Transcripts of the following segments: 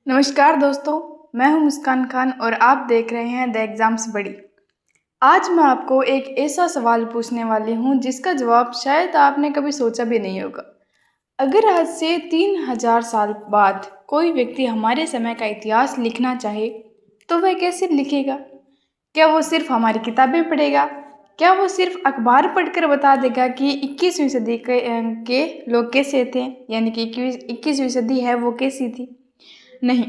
नमस्कार दोस्तों, मैं हूं मुस्कान खान और आप देख रहे हैं द एग्ज़ाम्स बड़ी। आज मैं आपको एक ऐसा सवाल पूछने वाली हूं जिसका जवाब शायद आपने कभी सोचा भी नहीं होगा। अगर आज से 3000 साल बाद कोई व्यक्ति हमारे समय का इतिहास लिखना चाहे, तो वह कैसे लिखेगा? क्या वो सिर्फ हमारी किताबें पढ़ेगा? क्या वो सिर्फ अखबार पढ़कर बता देगा कि 21वीं सदी के लोग कैसे थे, यानी कि 21वीं सदी है वो कैसी थी? नहीं,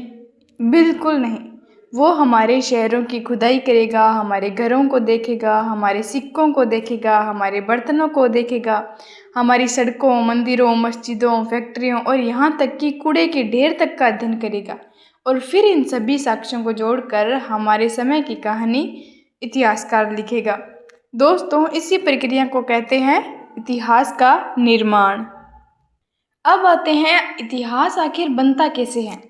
बिल्कुल नहीं। वो हमारे शहरों की खुदाई करेगा, हमारे घरों को देखेगा, हमारे सिक्कों को देखेगा, हमारे बर्तनों को देखेगा, हमारी सड़कों, मंदिरों, मस्जिदों, फैक्ट्रियों और यहाँ तक कि कूड़े के ढेर तक का अध्ययन करेगा। और फिर इन सभी साक्ष्यों को जोड़कर हमारे समय की कहानी इतिहासकार लिखेगा। दोस्तों, इसी प्रक्रिया को कहते हैं इतिहास का निर्माण। अब आते हैं, इतिहास आखिर बनता कैसे है?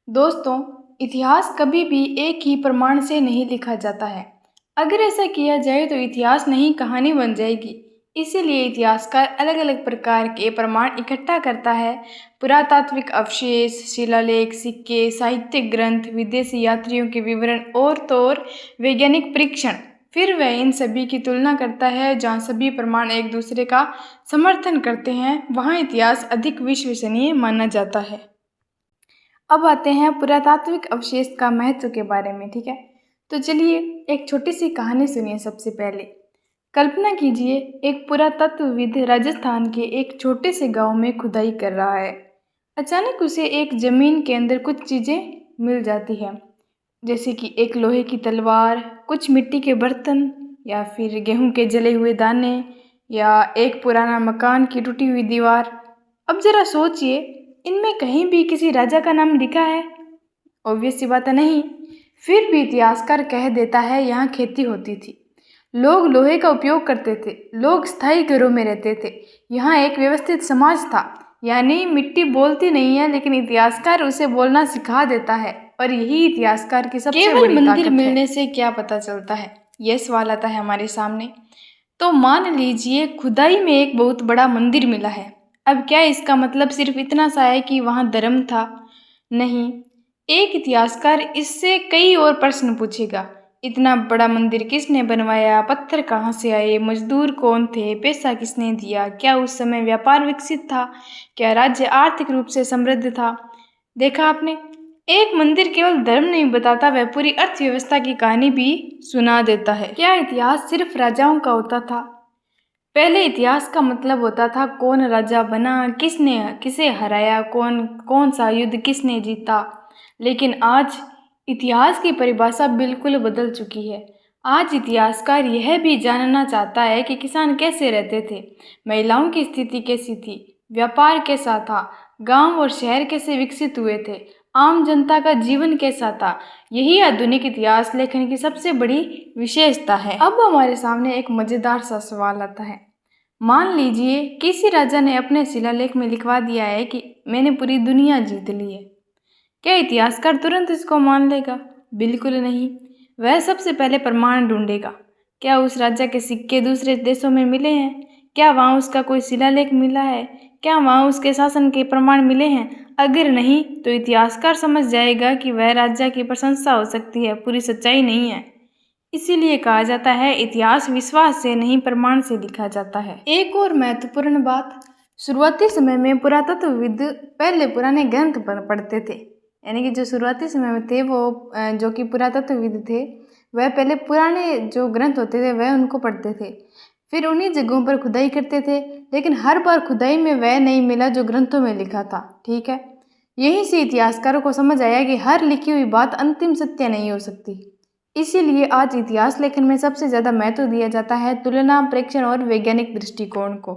दोस्तों, इतिहास कभी भी एक ही प्रमाण से नहीं लिखा जाता है। अगर ऐसा किया जाए तो इतिहास नहीं कहानी बन जाएगी। इसीलिए इतिहासकार अलग अलग प्रकार के प्रमाण इकट्ठा करता है। पुरातात्विक अवशेष, शिलालेख, सिक्के, साहित्यिक ग्रंथ, विदेशी यात्रियों के विवरण और तो और वैज्ञानिक परीक्षण। फिर वह इन सभी की तुलना करता है। जहाँ सभी प्रमाण एक दूसरे का समर्थन करते हैं, वहाँ इतिहास अधिक विश्वसनीय माना जाता है। अब आते हैं पुरातात्विक अवशेष का महत्व के बारे में, ठीक है? तो चलिए एक छोटी सी कहानी सुनिए। सबसे पहले कल्पना कीजिए, एक पुरातत्वविद राजस्थान के एक छोटे से गांव में खुदाई कर रहा है। अचानक उसे एक जमीन के अंदर कुछ चीज़ें मिल जाती है, जैसे कि एक लोहे की तलवार, कुछ मिट्टी के बर्तन, या फिर गेहूं के जले हुए दाने, या एक पुराना मकान की टूटी हुई दीवार। अब जरा सोचिए, इनमें कहीं भी किसी राजा का नाम लिखा है? ऑब्वियस सी बात है, नहीं। फिर भी इतिहासकार कह देता है यहाँ खेती होती थी, लोग लोहे का उपयोग करते थे, लोग स्थायी घरों में रहते थे, यहाँ एक व्यवस्थित समाज था। यानी मिट्टी बोलती नहीं है, लेकिन इतिहासकार उसे बोलना सिखा देता है। और यही इतिहासकार की सबसे केवल बड़ी मंदिर ताकत है। मिलने से क्या पता चलता है? यह सवाल आता है हमारे सामने। तो मान लीजिए खुदाई में एक बहुत बड़ा मंदिर मिला है। अब क्या इसका मतलब सिर्फ इतना सा है कि वहाँ धर्म था? नहीं। एक इतिहासकार इससे कई और प्रश्न पूछेगा। इतना बड़ा मंदिर किसने बनवाया? पत्थर कहाँ से आए? मजदूर कौन थे? पैसा किसने दिया? क्या उस समय व्यापार विकसित था? क्या राज्य आर्थिक रूप से समृद्ध था? देखा आपने, एक मंदिर केवल धर्म नहीं बताता, वह पूरी अर्थव्यवस्था की कहानी भी सुना देता है। क्या इतिहास सिर्फ राजाओं का होता था? पहले इतिहास का मतलब होता था कौन राजा बना, किसने किसे हराया, कौन कौन सा युद्ध किसने जीता। लेकिन आज इतिहास की परिभाषा बिल्कुल बदल चुकी है। आज इतिहासकार यह भी जानना चाहता है कि किसान कैसे रहते थे, महिलाओं की स्थिति कैसी थी, व्यापार कैसा था, गांव और शहर कैसे विकसित हुए थे, आम जनता का जीवन कैसा था। यही आधुनिक इतिहास लेखन की सबसे बड़ी विशेषता है। अब हमारे सामने एक मजेदार सा सवाल आता है। मान लीजिए किसी राजा ने अपने शिलालेख में लिखवा दिया है कि मैंने पूरी दुनिया जीत ली है। क्या इतिहासकार तुरंत इसको मान लेगा? बिल्कुल नहीं। वह सबसे पहले प्रमाण ढूंढेगा। क्या उस राजा के सिक्के दूसरे देशों में मिले हैं? क्या वहाँ उसका कोई शिलालेख मिला है? क्या वहाँ उसके शासन के प्रमाण मिले हैं? अगर नहीं, तो इतिहासकार समझ जाएगा कि वह राजा की प्रशंसा हो सकती है, पूरी सच्चाई नहीं है। इसीलिए कहा जाता है इतिहास विश्वास से नहीं प्रमाण से लिखा जाता है। एक और महत्वपूर्ण बात, शुरुआती समय में पुरातत्वविद पहले पुराने ग्रंथ पढ़ते थे। यानी कि जो शुरुआती समय में थे वो जो कि पुरातत्वविद थे, वह पहले पुराने जो ग्रंथ होते थे वह उनको पढ़ते थे। फिर उन्हीं जगहों पर खुदाई करते थे, लेकिन हर बार खुदाई में वह नहीं मिला जो ग्रंथों में लिखा था, ठीक है? यहीं से इतिहासकारों को समझ आया कि हर लिखी हुई बात अंतिम सत्य नहीं हो सकती। इसीलिए आज इतिहास लेखन में सबसे ज़्यादा महत्व दिया जाता है तुलना, प्रेक्षण और वैज्ञानिक दृष्टिकोण को।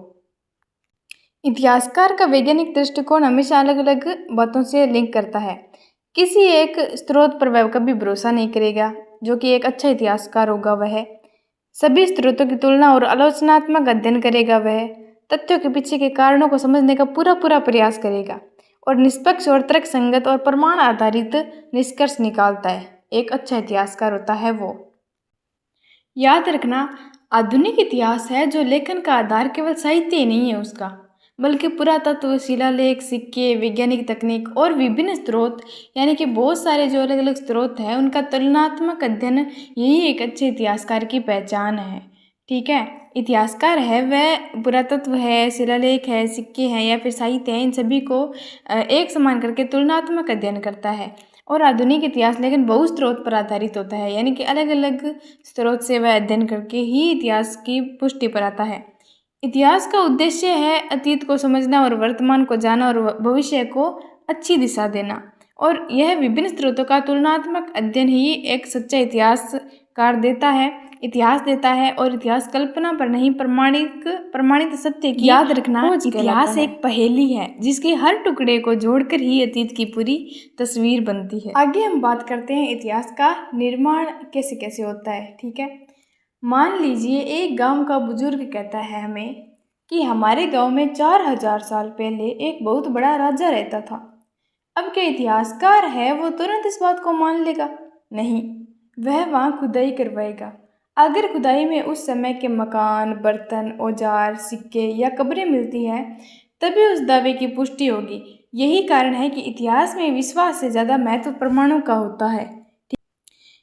इतिहासकार का वैज्ञानिक दृष्टिकोण हमेशा अलग अलग बातों से लिंक करता है। किसी एक स्रोत पर वह कभी भरोसा नहीं करेगा। जो कि एक अच्छा इतिहासकार होगा वह सभी स्रोतों की तुलना और आलोचनात्मक अध्ययन करेगा। वह तथ्यों के पीछे के कारणों को समझने का पूरा पूरा प्रयास करेगा और निष्पक्ष और तर्कसंगत और प्रमाण आधारित निष्कर्ष निकालता है। एक अच्छा इतिहासकार होता है वो। याद रखना, आधुनिक इतिहास है जो लेखन का आधार केवल साहित्य ही नहीं है उसका, बल्कि पुरातत्व, शिलालेख, सिक्के, वैज्ञानिक तकनीक और विभिन्न स्रोत यानी कि बहुत सारे जो अलग अलग स्रोत हैं उनका तुलनात्मक अध्ययन, यही एक अच्छे इतिहासकार की पहचान है। ठीक है, इतिहासकार है वह पुरातत्व है, शिलालेख है, सिक्के हैं या फिर साहित्य है, इन सभी को एक समान करके तुलनात्मक अध्ययन करता है। और आधुनिक इतिहास लेकिन बहु स्रोत पर आधारित होता है, यानी कि अलग अलग स्रोत से वह अध्ययन करके ही इतिहास की पुष्टि पर आता है। इतिहास का उद्देश्य है अतीत को समझना और वर्तमान को जानना और भविष्य को अच्छी दिशा देना। और यह विभिन्न स्रोतों का तुलनात्मक अध्ययन ही एक सच्चा इतिहास देता है और इतिहास कल्पना पर नहीं प्रमाणित सत्य की याद रखना, इतिहास एक पहेली है जिसके हर टुकड़े को जोड़कर ही अतीत की पूरी तस्वीर बनती है। आगे हम बात करते हैं इतिहास का निर्माण कैसे कैसे होता है। ठीक है, मान लीजिए एक गांव का बुजुर्ग कहता है हमें कि हमारे गांव में 4000 साल पहले एक बहुत बड़ा राजा रहता था। अब क्या इतिहासकार है वो तुरंत इस बात को मान लेगा? नहीं, वह वहाँ खुदाई करवाएगा। अगर खुदाई में उस समय के मकान, बर्तन, औजार, सिक्के या कब्रें मिलती हैं तभी उस दावे की पुष्टि होगी। यही कारण है कि इतिहास में विश्वास से ज़्यादा महत्व प्रमाणों का होता है।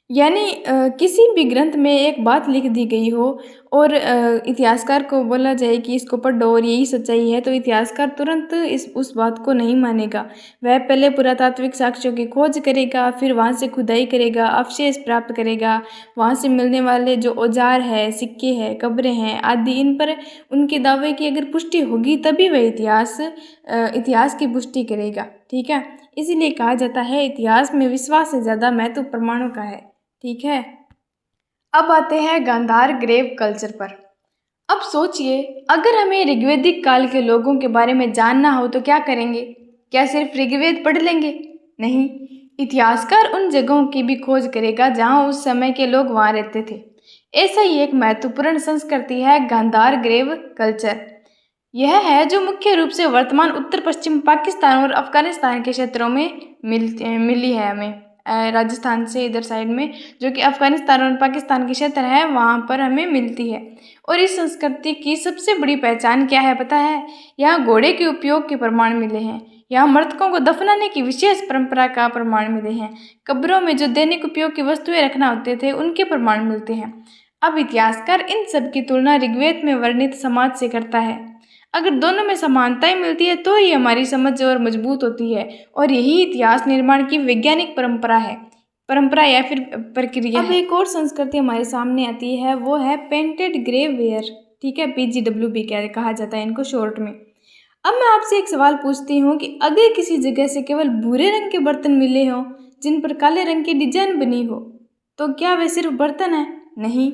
यानी किसी भी ग्रंथ में एक बात लिख दी गई हो और इतिहासकार को बोला जाए कि इसको पढ़ो और यही सच्चाई है, तो इतिहासकार तुरंत उस बात को नहीं मानेगा। वह पहले पुरातात्विक साक्ष्यों की खोज करेगा, फिर वहाँ से खुदाई करेगा, अवशेष प्राप्त करेगा, वहाँ से मिलने वाले जो औजार है, सिक्के हैं, कब्रें हैं आदि, इन पर उनके दावे की अगर पुष्टि होगी तभी वह इतिहास की पुष्टि करेगा। ठीक है, इसीलिए कहा जाता है इतिहास में विश्वास से ज़्यादा महत्व प्रमाणों का है। ठीक है, अब आते हैं गांधार ग्रेव कल्चर पर। अब सोचिए, अगर हमें ऋग्वैदिक काल के लोगों के बारे में जानना हो तो क्या करेंगे? क्या सिर्फ ऋग्वेद पढ़ लेंगे? नहीं, इतिहासकार उन जगहों की भी खोज करेगा जहां उस समय के लोग वहां रहते थे। ऐसा ही एक महत्वपूर्ण संस्कृति है गांधार ग्रेव कल्चर। यह है जो मुख्य रूप से वर्तमान उत्तर पश्चिम पाकिस्तान और अफगानिस्तान के क्षेत्रों में मिली है हमें। राजस्थान से इधर साइड में, जो कि अफगानिस्तान और पाकिस्तान के क्षेत्र है, वहाँ पर हमें मिलती है। और इस संस्कृति की सबसे बड़ी पहचान क्या है पता है? यहाँ घोड़े के उपयोग के प्रमाण मिले हैं, यहाँ मृतकों को दफनाने की विशेष परंपरा का प्रमाण मिले हैं, कब्रों में जो दैनिक उपयोग की वस्तुएं रखना होते थे उनके प्रमाण मिलते हैं। अब इतिहासकार इन सब की तुलना ऋग्वेद में वर्णित समाज से करता है। अगर दोनों में समानताएं मिलती है तो ही हमारी समझ और मजबूत होती है, और यही इतिहास निर्माण की वैज्ञानिक परंपरा या फिर प्रक्रिया है। अब एक और संस्कृति हमारे सामने आती है, वो है पेंटेड ग्रे वेयर। ठीक है, PGWB कहा जाता है इनको शॉर्ट में। अब मैं आपसे एक सवाल पूछती हूँ कि अगर किसी जगह से केवल भूरे रंग के बर्तन मिले हों जिन पर काले रंग की डिजाइन बनी हो, तो क्या वे सिर्फ बर्तन है? नहीं,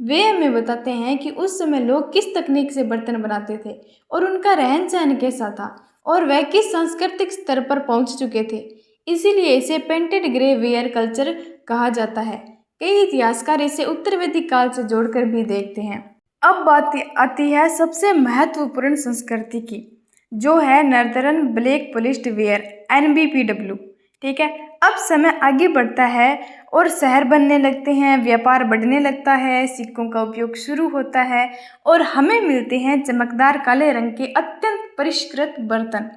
वे हमें बताते हैं कि उस समय लोग किस तकनीक से बर्तन बनाते थे और उनका रहन सहन कैसा था और वह किस सांस्कृतिक स्तर पर पहुंच चुके थे। इसीलिए इसे पेंटेड ग्रे वेयर कल्चर कहा जाता है। कई इतिहासकार इसे उत्तर वैदिक काल से जोड़कर भी देखते हैं। अब बात आती है सबसे महत्वपूर्ण संस्कृति की, जो है northern black polished where, NBPW। ठीक है, अब समय आगे बढ़ता है और शहर बनने लगते हैं, व्यापार बढ़ने लगता है, सिक्कों का उपयोग शुरू होता है और हमें मिलते हैं चमकदार काले रंग के अत्यंत परिष्कृत बर्तन।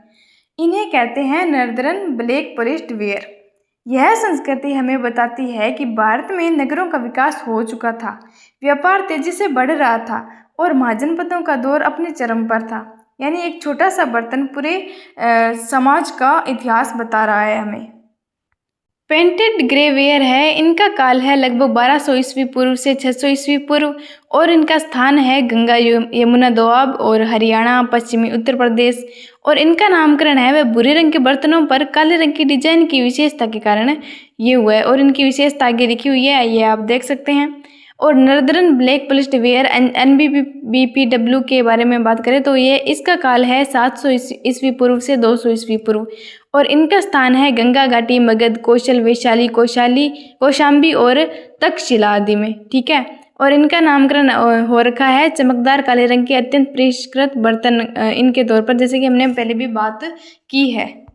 इन्हें कहते हैं नर्दर्न ब्लैक पॉलिश्ड वेयर। यह संस्कृति हमें बताती है कि भारत में नगरों का विकास हो चुका था, व्यापार तेजी से बढ़ रहा था और महाजनपदों का दौर अपने चरम पर था। यानी एक छोटा सा बर्तन पूरे समाज का इतिहास बता रहा है हमें। पेंटेड ग्रे वेयर है, इनका काल है लगभग 1200 ईस्वी पूर्व से 600 ईस्वी पूर्व और इनका स्थान है गंगा यमुना दोआब और हरियाणा, पश्चिमी उत्तर प्रदेश। और इनका नामकरण है वह भूरे रंग के बर्तनों पर काले रंग की डिजाइन की विशेषता के कारण ये हुआ है और इनकी विशेषता आगे लिखी हुई है, ये आप देख सकते हैं। और northern black polished where NBPW के बारे में बात करें तो ये इसका काल है 700 ईस्वी पूर्व से 200 ईस्वी पूर्व और इनका स्थान है गंगा घाटी, मगध, कौशल, वैशाली, कौशाम्बी और तक्षशिला आदि में। ठीक है, और इनका नामकरण हो रखा है चमकदार काले रंग के अत्यंत परिष्कृत बर्तन इनके तौर पर, जैसे कि हमने पहले भी बात की है।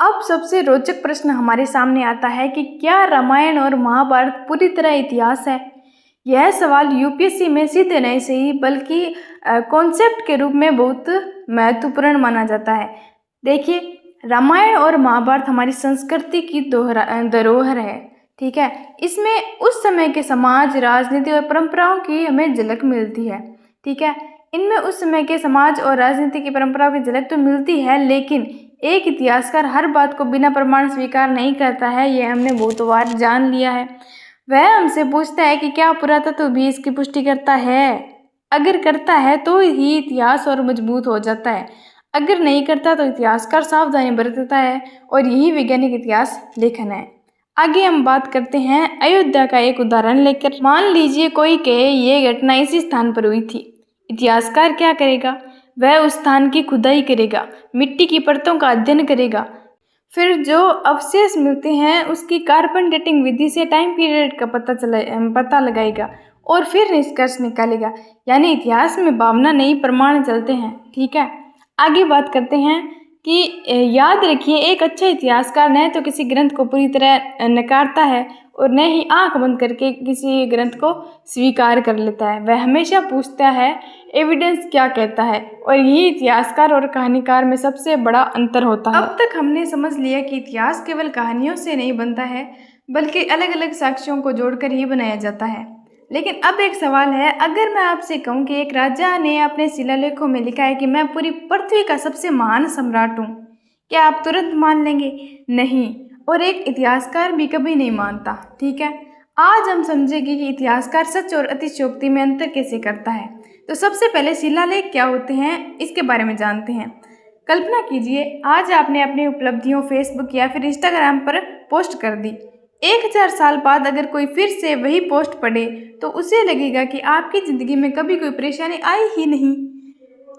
अब सबसे रोचक प्रश्न हमारे सामने आता है कि क्या रामायण और महाभारत पूरी तरह इतिहास है यह सवाल यूपीएससी में सीधे नहीं सही बल्कि कॉन्सेप्ट के रूप में बहुत महत्वपूर्ण माना जाता है। देखिए, रामायण और महाभारत हमारी संस्कृति की धरोहर है। ठीक है, इसमें उस समय के समाज, राजनीति और परंपराओं की हमें झलक मिलती है। ठीक है, इनमें उस समय के समाज और राजनीति की परंपराओं की झलक तो मिलती है, लेकिन एक इतिहासकार हर बात को बिना प्रमाण स्वीकार नहीं करता है। यह हमने बहुत बार जान लिया है। वह हमसे पूछता है कि क्या पुरातत्व भी इसकी पुष्टि करता है। अगर करता है तो ही इतिहास और मजबूत हो जाता है, अगर नहीं करता तो इतिहासकार सावधानी बरतता है, और यही वैज्ञानिक इतिहास लेखन है। आगे हम बात करते हैं अयोध्या का एक उदाहरण लेकर। मान लीजिए कोई कहे ये घटना इसी स्थान पर हुई थी। इतिहासकार क्या करेगा? वह उस स्थान की खुदाई करेगा, मिट्टी की परतों का अध्ययन करेगा, फिर जो अवशेष मिलते हैं उसकी कार्बन डेटिंग विधि से टाइम पीरियड का पता लगाएगा और फिर निष्कर्ष निकालेगा। यानी इतिहास में भावना नहीं, प्रमाण चलते हैं। ठीक है, आगे बात करते हैं कि याद रखिए, एक अच्छा इतिहासकार न तो किसी ग्रंथ को पूरी तरह नकारता है और न ही आंख बंद करके किसी ग्रंथ को स्वीकार कर लेता है। वह हमेशा पूछता है एविडेंस क्या कहता है, और यही इतिहासकार और कहानीकार में सबसे बड़ा अंतर होता है। अब तक हमने समझ लिया कि इतिहास केवल कहानियों से नहीं बनता है, बल्कि अलग अलग साक्ष्यों को जोड़कर ही बनाया जाता है। लेकिन अब एक सवाल है, अगर मैं आपसे कहूँ कि एक राजा ने अपने शिलालेखों में लिखा है कि मैं पूरी पृथ्वी का सबसे महान सम्राट हूँ, क्या आप तुरंत मान लेंगे? नहीं, और एक इतिहासकार भी कभी नहीं मानता। ठीक है, आज हम समझेंगे कि इतिहासकार सच और अतिशयोक्ति में अंतर कैसे करता है। तो सबसे पहले शिलालेख क्या होते हैं, इसके बारे में जानते हैं। कल्पना कीजिए, आज आपने अपनी उपलब्धियों फेसबुक या फिर इंस्टाग्राम पर पोस्ट कर दी। 1000 साल बाद अगर कोई फिर से वही पोस्ट पढ़े तो उसे लगेगा कि आपकी ज़िंदगी में कभी कोई परेशानी आई ही नहीं।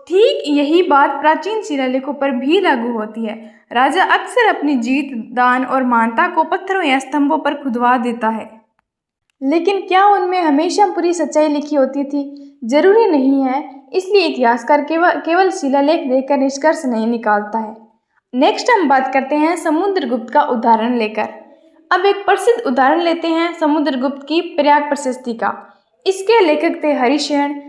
ठीक यही बात प्राचीन शिलालेखों पर भी लागू होती है। राजा अक्सर अपनी जीत, दान और महानता को पत्थरों या स्तंभों पर खुदवा देता है, लेकिन क्या उनमें हमेशा पूरी सच्चाई लिखी होती थी? जरूरी नहीं है। इसलिए इतिहासकार केवल शिलालेख देखकर निष्कर्ष नहीं निकालता है। नेक्स्ट हम बात करते हैं समुद्रगुप्त का उदाहरण लेकर। अब एक प्रसिद्ध उदाहरण लेते हैं समुद्रगुप्त की प्रयाग प्रशस्ति का। इसके लेखक थे हरिशयन।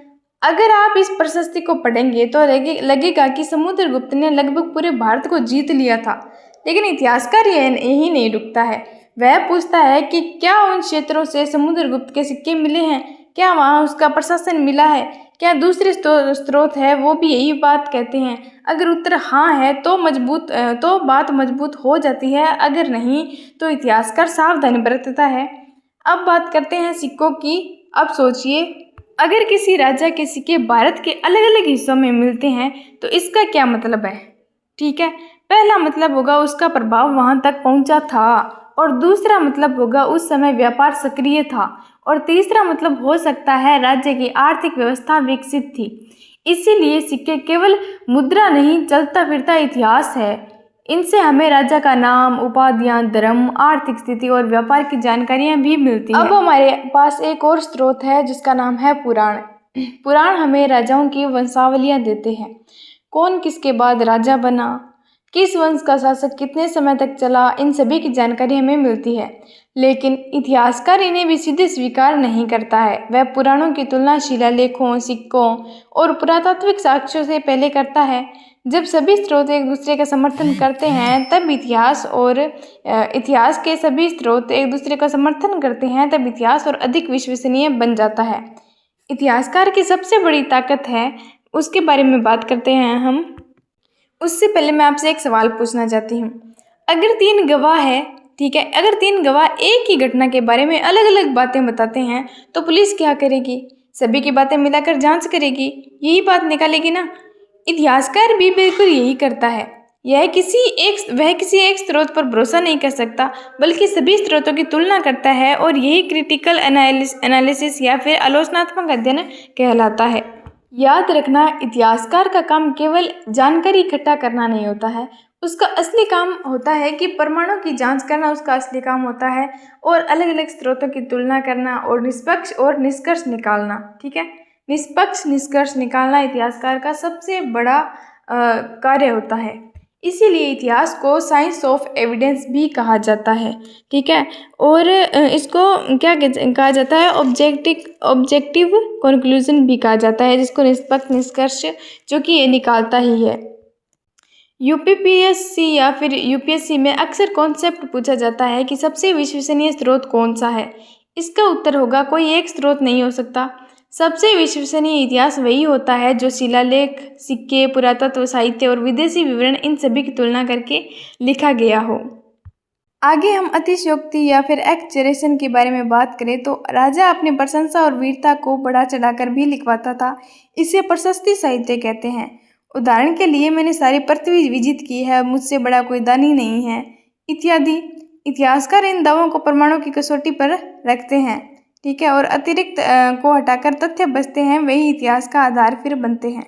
अगर आप इस प्रशस्ति को पढ़ेंगे तो लगेगा कि समुद्रगुप्त ने लगभग पूरे भारत को जीत लिया था। लेकिन इतिहासकार यही नहीं रुकता है। वह पूछता है कि क्या उन क्षेत्रों से समुद्रगुप्त के सिक्के मिले हैं, क्या वहाँ उसका प्रशासन मिला है, क्या दूसरे स्रोत है वो भी यही बात कहते हैं। अगर उत्तर हाँ है तो बात मजबूत हो जाती है, अगर नहीं तो इतिहासकार सावधानी बरतता है। अब बात करते हैं सिक्कों की। अब सोचिए, अगर किसी राजा के सिक्के भारत के अलग अलग हिस्सों में मिलते हैं तो इसका क्या मतलब है? ठीक है, पहला मतलब होगा उसका प्रभाव वहां तक पहुंचा था, और दूसरा मतलब होगा उस समय व्यापार सक्रिय था, और तीसरा मतलब हो सकता है राज्य की आर्थिक व्यवस्था विकसित थी। इसीलिए सिक्के केवल मुद्रा नहीं, चलता फिरता इतिहास है। इनसे हमें राजा का नाम, उपाधियां, धर्म, आर्थिक स्थिति और व्यापार की जानकारियां भी मिलती हैं। अब हमारे पास एक और स्रोत है जिसका नाम है पुराण। पुराण हमें राजाओं की वंशावलियां देते हैं। कौन किसके बाद राजा बना, किस वंश का शासक कितने समय तक चला, इन सभी की जानकारी हमें मिलती है। लेकिन इतिहासकार इन्हें भी सीधे स्वीकार नहीं करता है। वह पुराणों की तुलना शिलालेखों, सिक्कों और पुरातात्विक साक्ष्यों से पहले करता है। जब सभी स्रोत एक दूसरे का समर्थन करते हैं तब इतिहास के सभी स्रोत एक दूसरे का समर्थन करते हैं तब इतिहास और अधिक विश्वसनीय बन जाता है। इतिहासकार की सबसे बड़ी ताकत है, उसके बारे में बात करते हैं हम। उससे पहले मैं आपसे एक सवाल पूछना चाहती हूँ। अगर 3 गवाह है, ठीक है, अगर 3 गवाह एक ही घटना के बारे में अलग अलग बातें बताते हैं तो पुलिस क्या करेगी? सभी की बातें मिलाकर जांच करेगी, यही बात निकालेगी ना। इतिहासकार भी बिल्कुल यही करता है। वह किसी एक स्रोत पर भरोसा नहीं कर सकता, बल्कि सभी स्रोतों की तुलना करता है, और यही क्रिटिकल एनालिसिस या फिर आलोचनात्मक अध्ययन कहलाता है। याद रखना, इतिहासकार का काम केवल जानकारी इकट्ठा करना नहीं होता है, उसका असली काम होता है कि प्रमाणों की जांच करना उसका असली काम होता है, और अलग अलग स्रोतों की तुलना करना और निष्पक्ष और निष्कर्ष निकालना। ठीक है, निष्पक्ष निष्कर्ष निकालना इतिहासकार का सबसे बड़ा कार्य होता है। इसीलिए इतिहास को साइंस ऑफ एविडेंस भी कहा जाता है। ठीक है, और इसको क्या कहा जाता है, ऑब्जेक्टिव कंक्लूजन भी कहा जाता है, जिसको निष्पक्ष निष्कर्ष जो कि ये निकालता ही है। यूपीपीएससी या फिर यूपीएससी में अक्सर कॉन्सेप्ट पूछा जाता है कि सबसे विश्वसनीय स्रोत कौन सा है। इसका उत्तर होगा कोई एक स्रोत नहीं हो सकता। सबसे विश्वसनीय इतिहास वही होता है जो शिलालेख, सिक्के, पुरातत्व, साहित्य और विदेशी विवरण इन सभी की तुलना करके लिखा गया हो। आगे हम अतिशयोक्ति या फिर एक्सजेरेशन के बारे में बात करें तो राजा अपनी प्रशंसा और वीरता को बढ़ा चढ़ाकर भी लिखवाता था। इसे प्रशस्ति साहित्य कहते हैं। उदाहरण के लिए, मैंने सारी पृथ्वी विजित की है, मुझसे बड़ा कोई दानी नहीं है, इत्यादि। इतिहासकार इन दावों को प्रमाणों की कसौटी पर रखते हैं। ठीक है, और अतिरिक्त को हटाकर तथ्य बचते हैं, वही इतिहास का आधार फिर बनते हैं।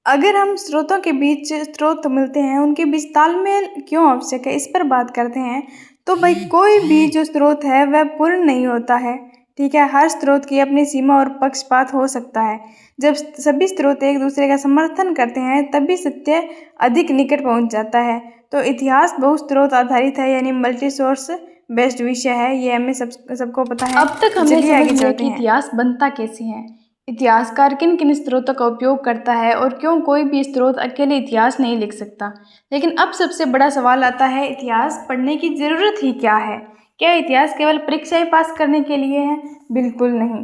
अगर हम स्रोतों के बीच स्रोत मिलते हैं, उनके बीच तालमेल क्यों आवश्यक है, इस पर बात करते हैं। तो भाई, कोई भी जो स्रोत है वह पूर्ण नहीं होता है। ठीक है, हर स्रोत की अपनी सीमा और पक्षपात हो सकता है। जब सभी स्रोत एक दूसरे का समर्थन करते हैं तभी सत्य अधिक निकट पहुंच जाता है। तो इतिहास बहुस्रोत आधारित है, यानी मल्टी सोर्स बेस्ड विषय है। ये हमें सबको पता है। अब तक हमने समझ लिया कि इतिहास बनता कैसे है, इतिहासकार किन किन स्रोतों का उपयोग करता है और क्यों कोई भी स्रोत अकेले इतिहास नहीं लिख सकता। लेकिन अब सबसे बड़ा सवाल आता है, इतिहास पढ़ने की ज़रूरत ही क्या है? क्या इतिहास केवल परीक्षाएं पास करने के लिए है? बिल्कुल नहीं।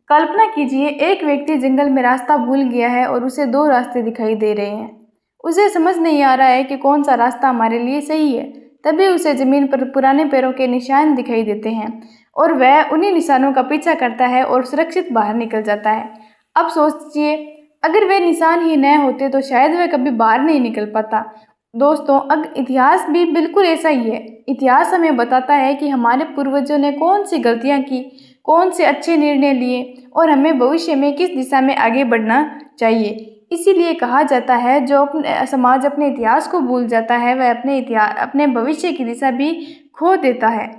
कल्पना कीजिए, एक व्यक्ति जंगल में रास्ता भूल गया है और उसे दो रास्ते दिखाई दे रहे हैं। उसे समझ नहीं आ रहा है कि कौन सा रास्ता हमारे लिए सही है। तभी उसे ज़मीन पर पुराने पैरों के निशान दिखाई देते हैं और वह उन्हीं निशानों का पीछा करता है और सुरक्षित बाहर निकल जाता है। अब सोचिए, अगर वे निशान ही न होते तो शायद वह कभी बाहर नहीं निकल पाता। दोस्तों, अब इतिहास भी बिल्कुल ऐसा ही है। इतिहास हमें बताता है कि हमारे पूर्वजों ने कौन सी गलतियां की, कौन से अच्छे निर्णय लिए और हमें भविष्य में किस दिशा में आगे बढ़ना चाहिए। इसीलिए कहा जाता है, जो समाज अपने इतिहास को भूल जाता है वह अपने भविष्य की दिशा भी खो देता है।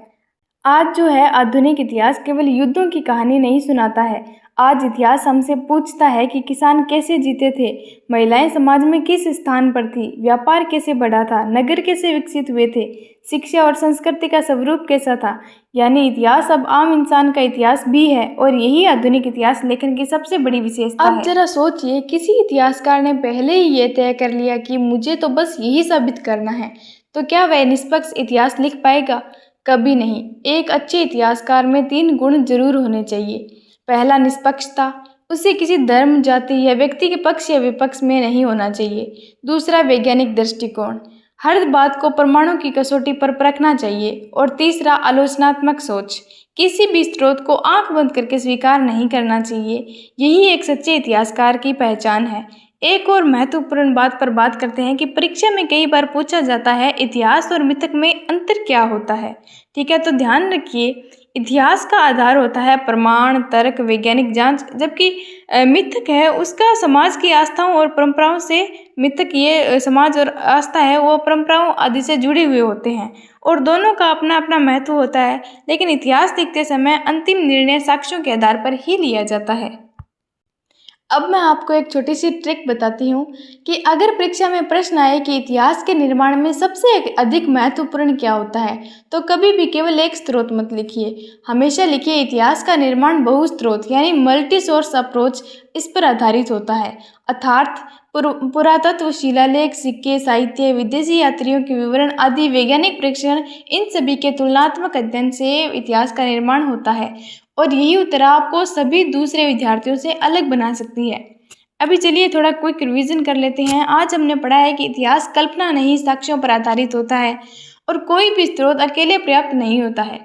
आज जो है, आधुनिक इतिहास केवल युद्धों की कहानी नहीं सुनाता है। आज इतिहास हमसे पूछता है कि किसान कैसे जीते थे, महिलाएं समाज में किस स्थान पर थी, व्यापार कैसे बढ़ा था, नगर कैसे विकसित हुए थे, शिक्षा और संस्कृति का स्वरूप कैसा था। यानी इतिहास अब आम इंसान का इतिहास भी है और यही आधुनिक इतिहास लेखन की सबसे बड़ी विशेषता है। अब जरा सोचिए, किसी इतिहासकार ने पहले ही ये तय कर लिया कि मुझे तो बस यही साबित करना है, तो क्या वह निष्पक्ष इतिहास लिख पाएगा? कभी नहीं। एक अच्छे इतिहासकार में 3 गुण जरूर होने चाहिए। पहला, निष्पक्षता। उसे किसी धर्म, जाति या व्यक्ति के पक्ष या विपक्ष में नहीं होना चाहिए। दूसरा, वैज्ञानिक दृष्टिकोण। हर बात को प्रमाणों की कसौटी पर परखना चाहिए। और तीसरा, आलोचनात्मक सोच। किसी भी स्रोत को आंख बंद करके स्वीकार नहीं करना चाहिए। यही एक सच्चे इतिहासकार की पहचान है। एक और महत्वपूर्ण बात पर बात करते हैं कि परीक्षा में कई बार पूछा जाता है, इतिहास और मिथक में अंतर क्या होता है? ठीक है, तो ध्यान रखिए, इतिहास का आधार होता है प्रमाण, तर्क, वैज्ञानिक जांच, जबकि मिथक है उसका समाज की आस्थाओं और परंपराओं से। मिथक ये समाज और आस्था है वो परंपराओं आदि से जुड़े हुए होते हैं और दोनों का अपना अपना महत्व होता है। लेकिन इतिहास लिखते समय अंतिम निर्णय साक्ष्यों के आधार पर ही लिया जाता है। अब मैं आपको एक छोटी सी ट्रिक बताती हूँ कि अगर परीक्षा में प्रश्न आए कि इतिहास के निर्माण में सबसे अधिक महत्वपूर्ण क्या होता है, तो कभी भी केवल एक स्रोत मत लिखिए। हमेशा लिखिए, इतिहास का निर्माण बहुस्रोत यानी मल्टी सोर्स अप्रोच इस पर आधारित होता है। अर्थात पुरातत्व, शिलालेख, सिक्के, साहित्य, विदेशी यात्रियों के विवरण आदि वैज्ञानिक परीक्षण, इन सभी के तुलनात्मक अध्ययन से इतिहास का निर्माण होता है और यही उत्तर आपको सभी दूसरे विद्यार्थियों से अलग बना सकती है। अभी चलिए थोड़ा क्विक रिवीजन कर लेते हैं। आज हमने पढ़ा है कि इतिहास कल्पना नहीं, साक्ष्यों पर आधारित होता है और कोई भी स्रोत अकेले पर्याप्त नहीं होता है।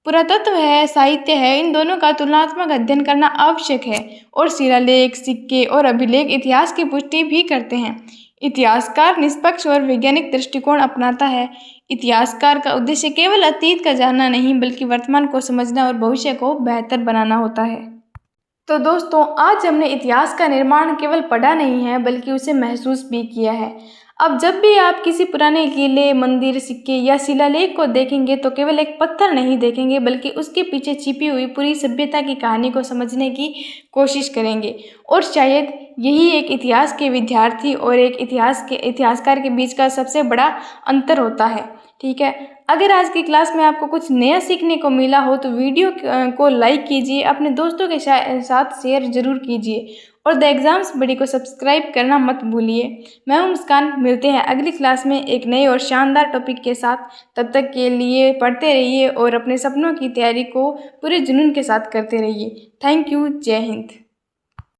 पुरातत्व है, साहित्य है, इन दोनों का तुलनात्मक अध्ययन करना आवश्यक है और शिलालेख, सिक्के और अभिलेख इतिहास की पुष्टि भी करते हैं। इतिहासकार निष्पक्ष और वैज्ञानिक दृष्टिकोण अपनाता है। इतिहासकार का उद्देश्य केवल अतीत का जानना नहीं बल्कि वर्तमान को समझना और भविष्य को बेहतर बनाना होता है। तो दोस्तों, आज हमने इतिहास का निर्माण केवल पढ़ा नहीं है बल्कि उसे महसूस भी किया है। अब जब भी आप किसी पुराने किले, मंदिर, सिक्के या शिलालेख को देखेंगे तो केवल एक पत्थर नहीं देखेंगे बल्कि उसके पीछे छिपी हुई पूरी सभ्यता की कहानी को समझने की कोशिश करेंगे और शायद यही एक इतिहास के विद्यार्थी और एक इतिहासकार के बीच का सबसे बड़ा अंतर होता है। ठीक है, अगर आज की क्लास में आपको कुछ नया सीखने को मिला हो तो वीडियो को लाइक कीजिए, अपने दोस्तों के साथ शेयर ज़रूर कीजिए और द एग्ज़ाम्स बड़ी को सब्सक्राइब करना मत भूलिए। मैं हूं मुस्कान, मिलते हैं अगली क्लास में एक नए और शानदार टॉपिक के साथ। तब तक के लिए पढ़ते रहिए और अपने सपनों की तैयारी को पूरे जुनून के साथ करते रहिए। Thank you. जय हिंद।